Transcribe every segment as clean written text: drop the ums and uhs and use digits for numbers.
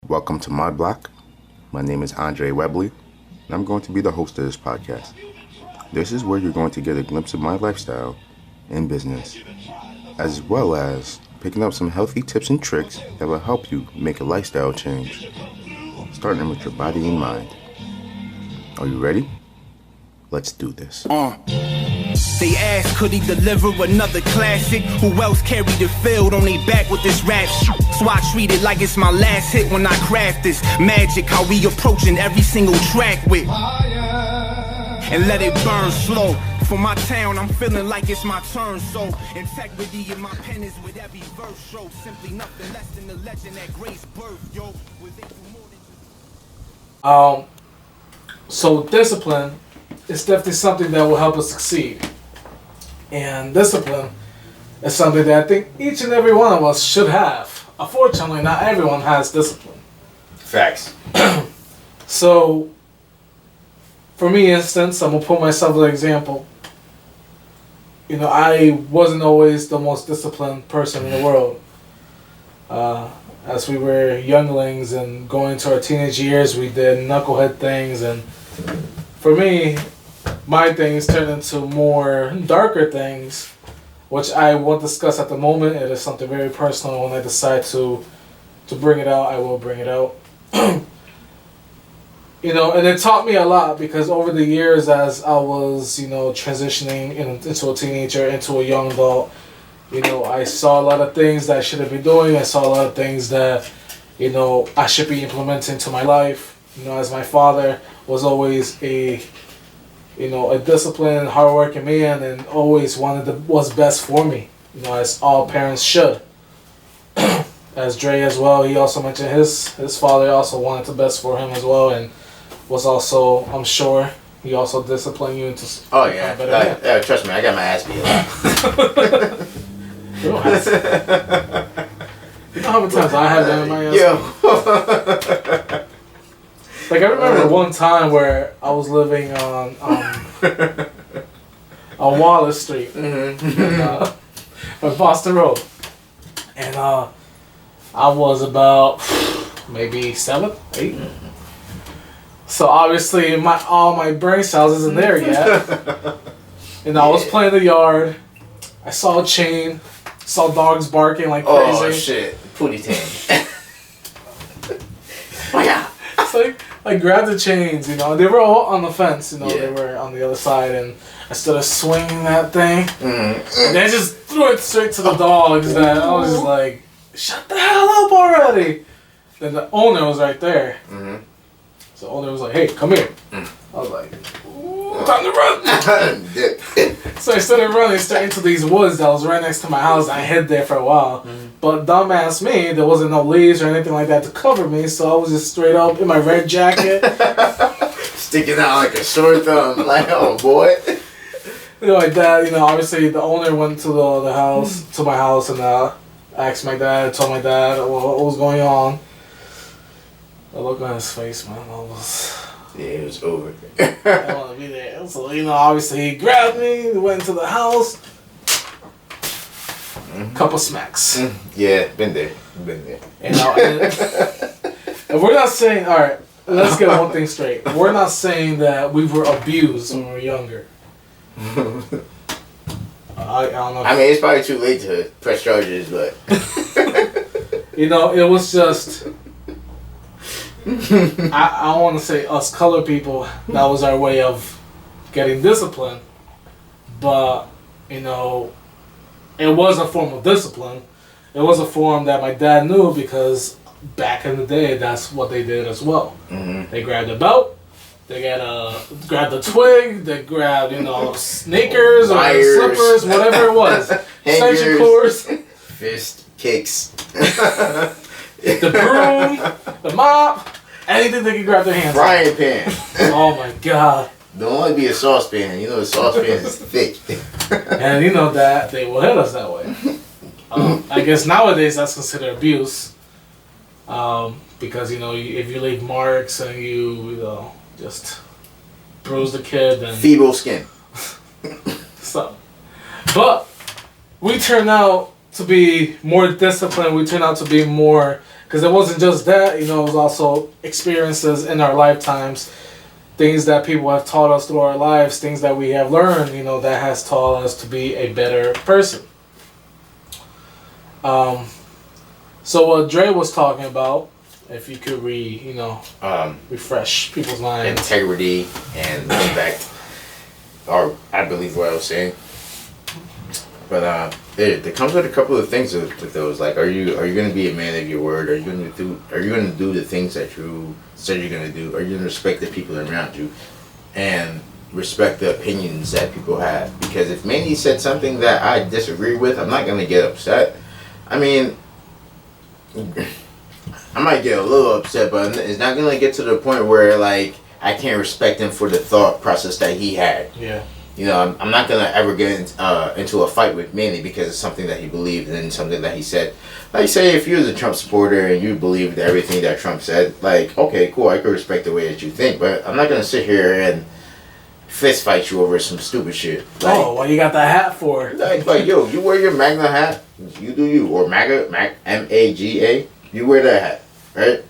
Welcome to my block. My name is Andre Webley, and I'm going to be the host of this podcast. This is where you're going to get a glimpse of my lifestyle and business, as well as picking up some healthy tips and tricks that will help you make a lifestyle change, starting with your body and mind. Are you ready? Let's do this. They asked, could he deliver another classic? Who else carried the field on their back with this rap shit? So I treat it like it's my last hit when I craft this magic. How we approaching every single track with, and let it burn slow. For my town, I'm feeling like it's my turn. So integrity in my pen is with every verse. Show simply nothing less than the legend that Grace birth. Yo, was they do more than So discipline is definitely something that will help us succeed. And discipline is something that I think each and every one of us should have. Unfortunately, not everyone has discipline. Facts. So, for me, instance, I'm going to put myself as an example. You know, I wasn't always the most disciplined person in the world. As we were younglings and going into our teenage years, we did knucklehead things. And for me, my things turned into more darker things, which I won't discuss at the moment. It is something very personal. When I decide to bring it out, I will bring it out. You know, and it taught me a lot because over the years as I was, transitioning into a teenager, into a young adult, I saw a lot of things that I should have been doing. I saw a lot of things that, I should be implementing to my life. As my father was always a disciplined, hardworking man and always wanted what's best for me, as all parents should. As Dre as well, he also mentioned his father also wanted the best for him as well, and was also, I'm sure, he also disciplined you into better man. Yeah, trust me, I got my ass beat. You don't have to. You know how many times I had that in my ass? Yeah. Like, I remember one time where I was living on Wallace Street, on Boston Road, and I was about maybe 7, 8. So obviously all my brain cells isn't there yet, and I was playing in the yard. I saw a chain, saw dogs barking like crazy. Oh shit, Pootie Tang. Oh yeah. So I grabbed the chains, they were all on the fence, Yeah. They were on the other side, and I started swinging that thing, Mm-hmm. and I just threw it straight to the dogs, and I was just like, shut the hell up already! Then the owner was right there. Mm-hmm. So the owner was like, hey, come here. I was like, ooh, time to run! So I started running straight into these woods that was right next to my house. I hid there for a while. But dumbass me, there wasn't no leaves or anything like that to cover me, so I was just straight up in my red jacket. Sticking out like a sore thumb, like, oh boy. My dad, obviously the owner went to the house, to my house, and asked my dad, told my dad what was going on. The look on his face, man, Yeah, it was over. I didn't want to be there. So, obviously he grabbed me, went into the house. Couple smacks. Yeah, been there. And we're not saying, alright, let's get one thing straight. We're not saying that we were abused when we were younger. I don't know. I mean, it's probably too late to press charges, but... It was just... I don't want to say us colored people, that was our way of getting discipline. But, it was a form of discipline. It was a form that my dad knew because back in the day, that's what they did as well. Mm-hmm. They grabbed a belt, they grabbed a twig, they grabbed, sneakers or slippers, whatever it was. Extension cords. Fist kicks. The broom, the mop, anything they could grab their hands on. Frying pan. Oh my god. Don't want to be a saucepan. The saucepan is thick. And that they will hit us that way. I guess nowadays that's considered abuse. Because, if you leave marks and you just bruise the kid, then... Feeble skin. So. But we turn out to be more disciplined. We turn out to be more Because it wasn't just that, it was also experiences in our lifetimes, things that people have taught us through our lives, things that we have learned, that has taught us to be a better person. So what Dre was talking about, if you could refresh people's minds. Integrity and respect, or I believe what I was saying. But there comes with a couple of things with those. Like, are you going to be a man of your word? Are you going to do the things that you said you're going to do? Are you going to respect the people around you, and respect the opinions that people have? Because if Manny said something that I disagree with, I'm not going to get upset. I mean, I might get a little upset, but it's not going to get to the point where, like, I can't respect him for the thought process that he had. Yeah. I'm not going to ever get into a fight with Manny because it's something that he believed in, something that he said. Like, say, if you was a Trump supporter and you believed everything that Trump said, like, okay, cool, I could respect the way that you think, but I'm not going to sit here and fist fight you over some stupid shit. Like, what you got that hat for? Like, yo, you wear your MAGA hat, you do you. Or MAGA, MAGA, you wear that hat, right?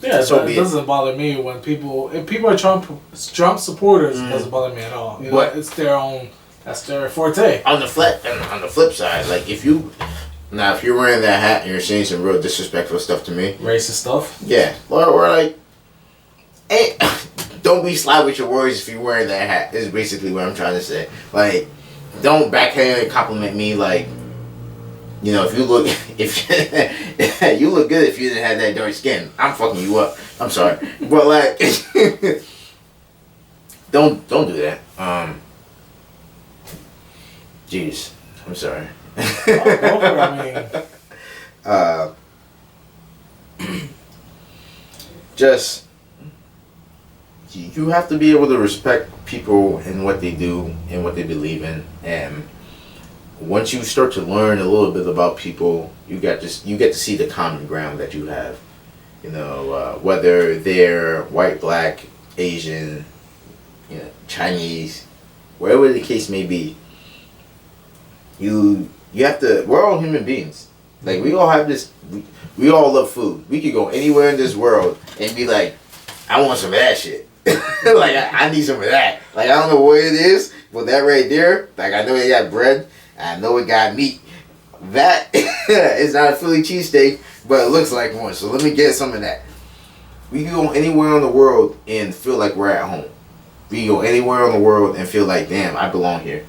Yeah, so it doesn't bother me if people are Trump supporters. It doesn't bother me at all. But it's their own. That's their forte. On the flip side, like if you're wearing that hat and you're saying some real disrespectful stuff to me, racist stuff. Yeah, or like, hey, don't be sly with your words if you're wearing that hat. Is basically what I'm trying to say. Like, don't backhand compliment me like. If you look good if you didn't have that dark skin. I'm fucking you up. I'm sorry, but like, don't do that. Jeez, I'm sorry. Just you have to be able to respect people and what they do and what they believe in, and once you start to learn a little bit about people, you get to see the common ground that you have. Whether they're white, black, Asian, Chinese, wherever the case may be. You have to. We're all human beings. Like, we all have this. We all love food. We could go anywhere in this world and be like, I want some of that shit. Like, I need some of that. Like, I don't know what it is, but that right there. Like, I know they got bread. I know it got meat. That is not a Philly cheesesteak, but it looks like one. So let me get some of that. We can go anywhere in the world and feel like we're at home. We can go anywhere in the world and feel like, damn, I belong here.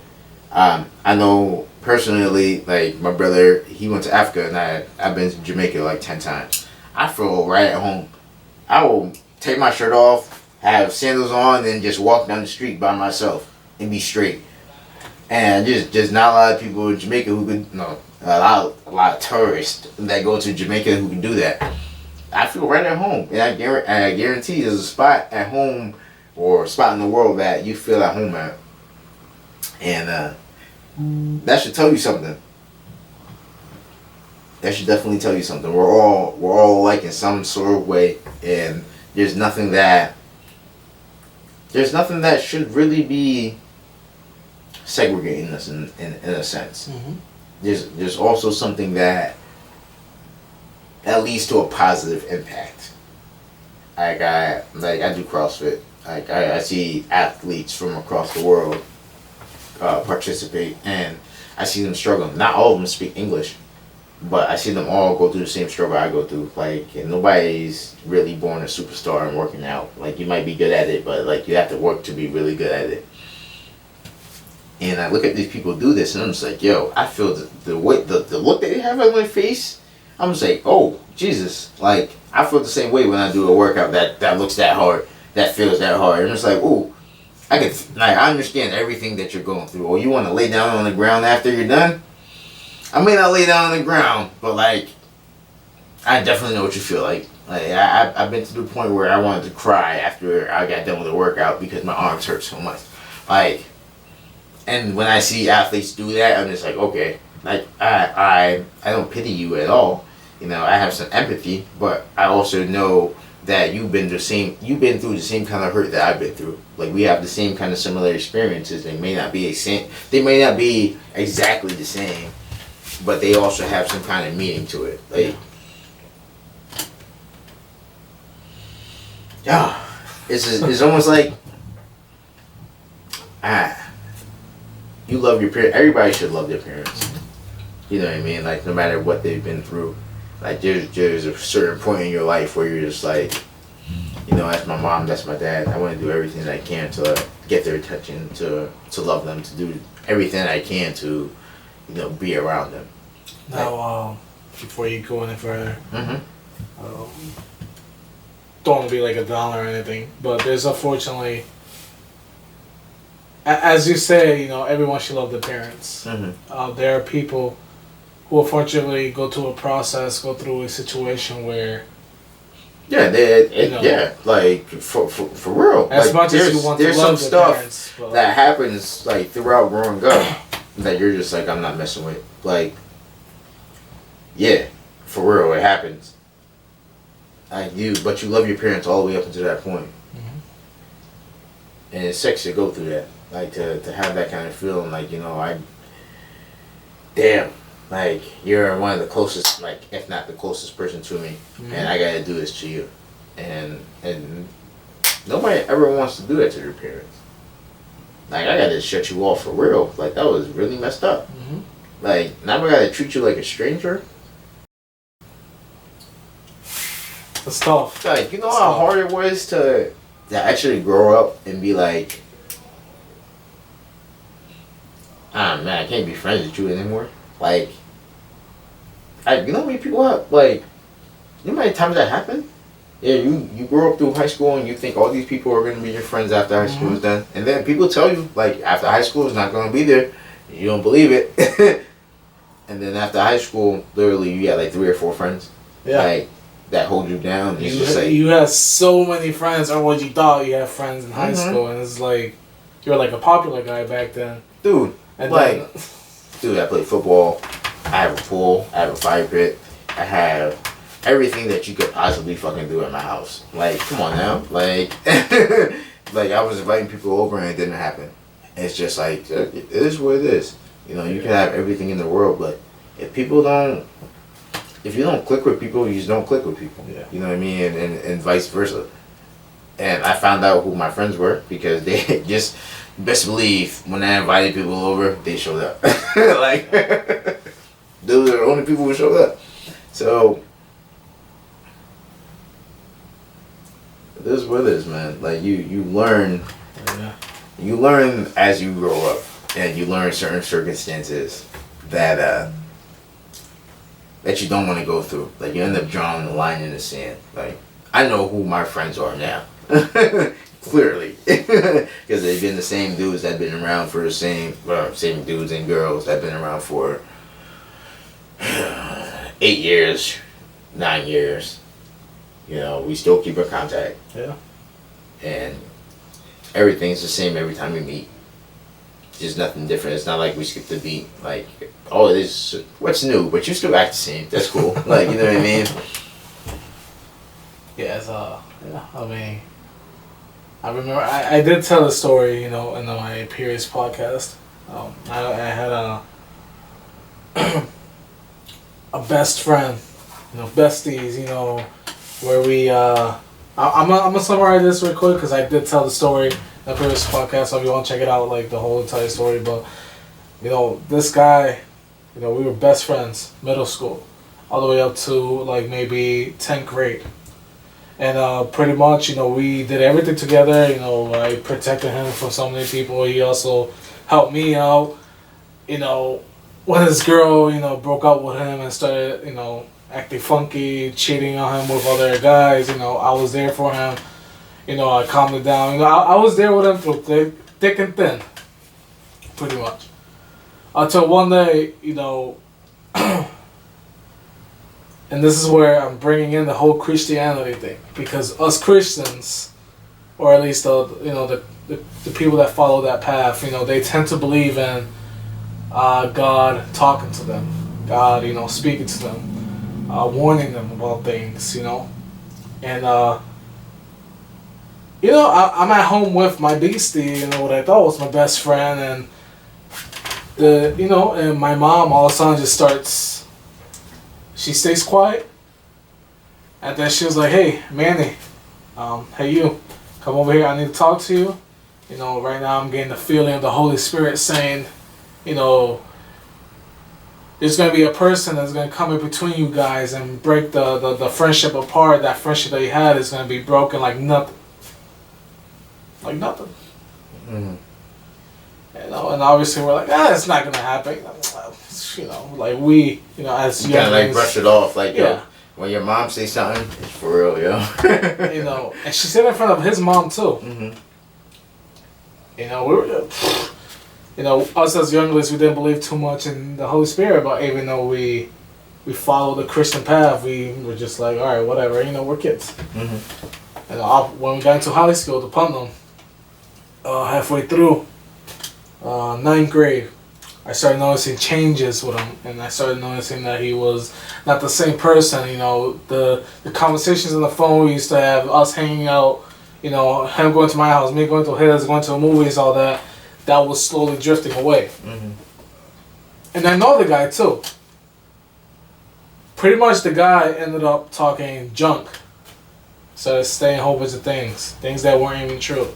I know personally, like my brother, he went to Africa and I've been to Jamaica like 10 times. I feel right at home. I will take my shirt off, have sandals on, and just walk down the street by myself and be straight. And just not a lot of people in Jamaica who could, a lot of tourists that go to Jamaica who can do that. I feel right at home, and I guarantee there's a spot at home or a spot in the world that you feel at home at, and that should tell you something. That should definitely tell you something. We're all alike in some sort of way, and there's nothing that should really be segregating us in a sense. Mm-hmm. There's also something that leads to a positive impact. I do CrossFit. I see athletes from across the world participate, and I see them struggling. Not all of them speak English, but I see them all go through the same struggle I go through. Like, and nobody's really born a superstar and working out. Like, you might be good at it, but like you have to work to be really good at it. And I look at these people do this, and I'm just like, yo, I feel the look that they have on their face. I'm just like, oh, Jesus. Like, I feel the same way when I do a workout that looks that hard, that feels that hard. I'm just like, oh, I understand everything that you're going through. Or you want to lay down on the ground after you're done? I may not lay down on the ground, but like, I definitely know what you feel like. Like, I've been to the point where I wanted to cry after I got done with the workout because my arms hurt so much. Like, and when I see athletes do that, I'm just like, okay, like I don't pity you at all. I have some empathy, but I also know that you've been through the same kind of hurt that I've been through. Like, we have the same kind of similar experiences. They may not be exactly the same, but they also have some kind of meaning to it. Like, Yeah, it's almost like you love your parents. Everybody should love their parents. You know what I mean? Like no matter what they've been through, like there's a certain point in your life where you're just like, you know, that's my mom, that's my dad. I want to do everything that I can to get their attention, to love them, to do everything I can to, you know, be around them. Now, before you go any further, Mm-hmm. Don't want to be like a downer or anything, but there's unfortunately, as you say, you know, everyone should love their parents. Mm-hmm. There are people who unfortunately go through a situation where. Yeah, yeah, like for real. As like, much as you want to there's love some their stuff parents, but that happens like throughout growing up that you're just like, I'm not messing with. Like, yeah, for real, it happens. But you love your parents all the way up until that point. And it sucks to go through that. Like to have that kind of feeling, like, you know, like you're one of the closest, like if not the closest person to me, and I gotta do this to you, and nobody ever wants to do that to their parents. Like I gotta shut you off for real. Like that was really messed up. Like now I gotta treat you like a stranger. it's tough. Like you know how hard it was to actually grow up and be like, man, I can't be friends with you anymore. Like, you know how many people have, like, you know how many times that happened? Yeah, you grow up through high school and you think all these people are going to be your friends after high school is done. And then people tell you, like, after high school is not going to be there. You don't believe it. And then after high school, literally, you got like 3 or 4 friends. Yeah. Like, that hold you down. It's just like, you had so many friends, or what you thought you had friends in high school, and it's like, you were like a popular guy back then. dude, And like, dude, I play football. I have a pool. I have a fire pit. I have everything that you could possibly fucking do at my house. Like, come on now. Like, like I was inviting people over and it didn't happen. It's just like, it is what it is. You know, you can have everything in the world, but if you don't click with people, you just don't click with people. Yeah. You know what I mean? And vice versa. And I found out who my friends were because they just, best believe, when I invited people over, they showed up. Like, those are the only people who showed up. So, it is what it is, man. Like, you learn, you learn as you grow up, and you learn certain circumstances that you don't want to go through. Like, you end up drawing the line in the sand. Like, I know who my friends are now. Clearly. Because they've been the same dudes that have been around for the same dudes and girls that have been around for 8 years, 9 years. You know, we still keep in contact. Yeah. And everything's the same every time we meet. Just nothing different. It's not like we skipped a beat. Like, oh, this what's new, but you still act the same. That's cool. Like, you know what I mean? Yeah, I mean, I remember I did tell a story, you know, in my previous podcast. I had a best friend, you know, besties, you know, where we I'm gonna summarize this real quick because I did tell the story in the previous podcast, so if you want to check it out, like the whole entire story. But you know, this guy, you know, we were best friends, middle school, all the way up to like maybe 10th grade. And pretty much, you know, we did everything together. You know, I protected him from so many people. He also helped me out. You know, when his girl, you know, broke up with him and started, you know, acting funky, cheating on him with other guys, you know, I was there for him. You know, I calmed it down. You know, I was there with him through thick and thin, pretty much. Until one day, you know, and this is where I'm bringing in the whole Christianity thing, because us Christians, or at least the people that follow that path, you know, they tend to believe in God talking to them, God, you know, speaking to them, warning them about things, you know, and you know, I'm at home with my beastie, you know, what I thought was my best friend, and and my mom all of a sudden just starts. She stays quiet, and then she was like, "Hey, Manny, hey you, come over here, I need to talk to you. You know, right now I'm getting the feeling of the Holy Spirit saying, you know, there's going to be a person that's going to come in between you guys and break the friendship apart. That friendship that you had is going to be broken like nothing. Like nothing. Mm. You know, and obviously we're like, it's not going to happen. You know, like we, you know, as you kind of like brush it off. Like, yeah. Yo, when your mom say something, it's for real, yo. You know, and she said it in front of his mom too. Mm-hmm. You know, we were, you know, us as younglings, we didn't believe too much in the Holy Spirit, but even though we followed the Christian path, we were just like, all right, whatever, you know, we're kids. Mm-hmm. And when we got into high school, to Putnam, halfway through 9th grade, I started noticing changes with him, and I started noticing that he was not the same person. You know, the conversations on the phone we used to have, us hanging out, you know, him going to my house, me going to his, going to the movies, all that was slowly drifting away. Mm-hmm. And I know the guy too. Pretty much the guy ended up talking junk. Started saying a whole bunch of things that weren't even true.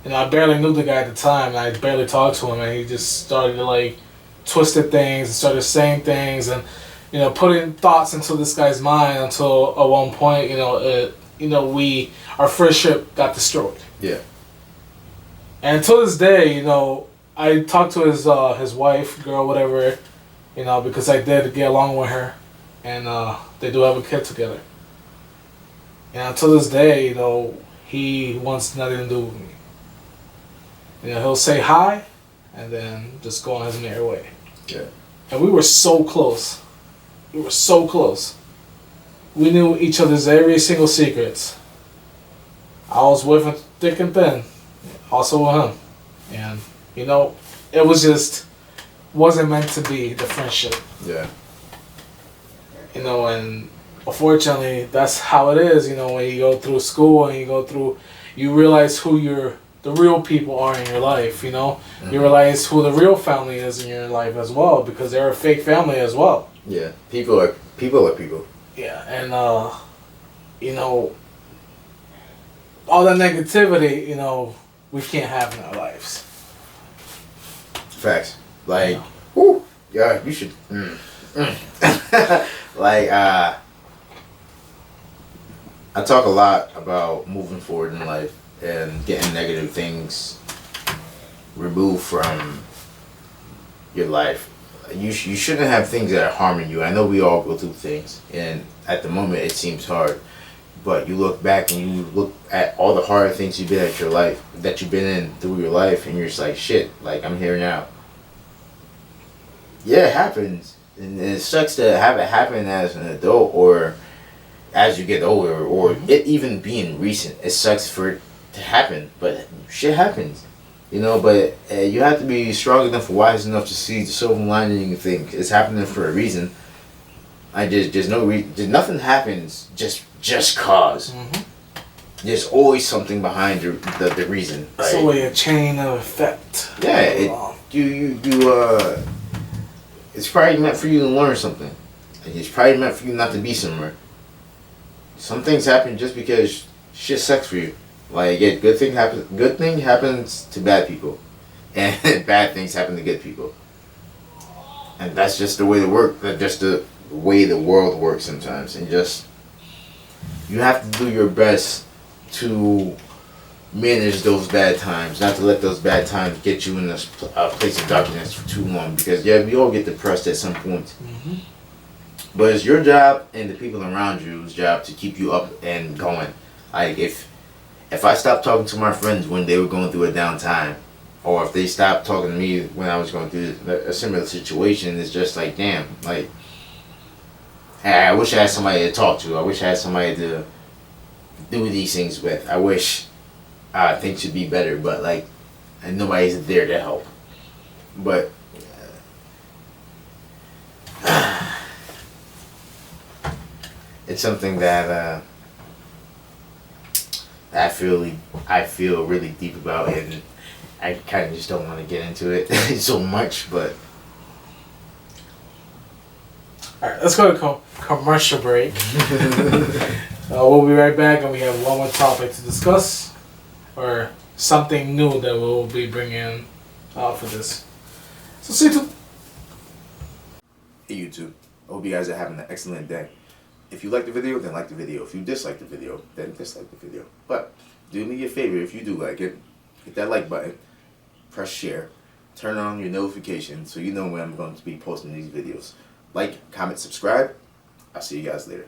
You know, I barely knew the guy at the time, and I barely talked to him, and he just started to like twisted things and started saying things, and you know, putting thoughts into this guy's mind until at one point, our friendship got destroyed. Yeah. And to this day, you know, I talked to his wife, girl, whatever, you know, because I did get along with her, and they do have a kid together. And to this day, you know, he wants nothing to do with me. You know, he'll say hi, and then just go on his merry way. Yeah. And we were so close. We were so close. We knew each other's every single secrets. I was with him thick and thin, also with him. And, you know, it wasn't meant to be, the friendship. Yeah. You know, and unfortunately, that's how it is, you know, when you go through school and you realize who the real people are in your life, you know? Mm-hmm. You realize who the real family is in your life as well, because they're a fake family as well. Yeah, people are people. Yeah, and, you know, all that negativity, you know, we can't have in our lives. Facts. Like, whoo, yeah, you should, like, I talk a lot about moving forward in life and getting negative things removed from your life. You shouldn't have things that are harming you. I know we all go through things, and at the moment it seems hard. But you look back and you look at all the hard things you've been in through your life, and you're just like, shit, like I'm here now. Yeah, it happens, and it sucks to have it happen as an adult or as you get older, or it even being recent. It sucks for it to happen, but shit happens, you know. But you have to be strong enough, wise enough to see the silver lining and think it's happening for a reason. There's no reason. Nothing happens just cause. Mm-hmm. There's always something behind the reason. It's always a chain of effect. Yeah, it's probably meant for you to learn something. It's probably meant for you not to be somewhere. Some things happen just because shit sucks for you. Like, yeah, good thing happens to bad people, and bad things happen to good people. And that's just the way the way the world works sometimes. And just, you have to do your best to manage those bad times, not to let those bad times get you in a place of darkness for too long. Because yeah, we all get depressed at some point. Mm-hmm. But it's your job and the people around you's job to keep you up and going. Like, if I stopped talking to my friends when they were going through a down time, or if they stopped talking to me when I was going through a similar situation, it's just like, damn, like, I wish I had somebody to talk to. I wish I had somebody to do these things with. I wish things should be better, but like, and nobody's there to help. But it's something that I feel really deep about, and I kind of just don't want to get into it so much. But all right, let's go to commercial break. We'll be right back, and we have one more topic to discuss, or something new that we'll be bringing out for this. So see you. Hey YouTube, I hope you guys are having an excellent day. If you like the video, then like the video. If you dislike the video, then dislike the video. But do me a favor, if you do like it, hit that like button, press share, turn on your notifications so you know when I'm going to be posting these videos. Like, comment, subscribe. I'll see you guys later.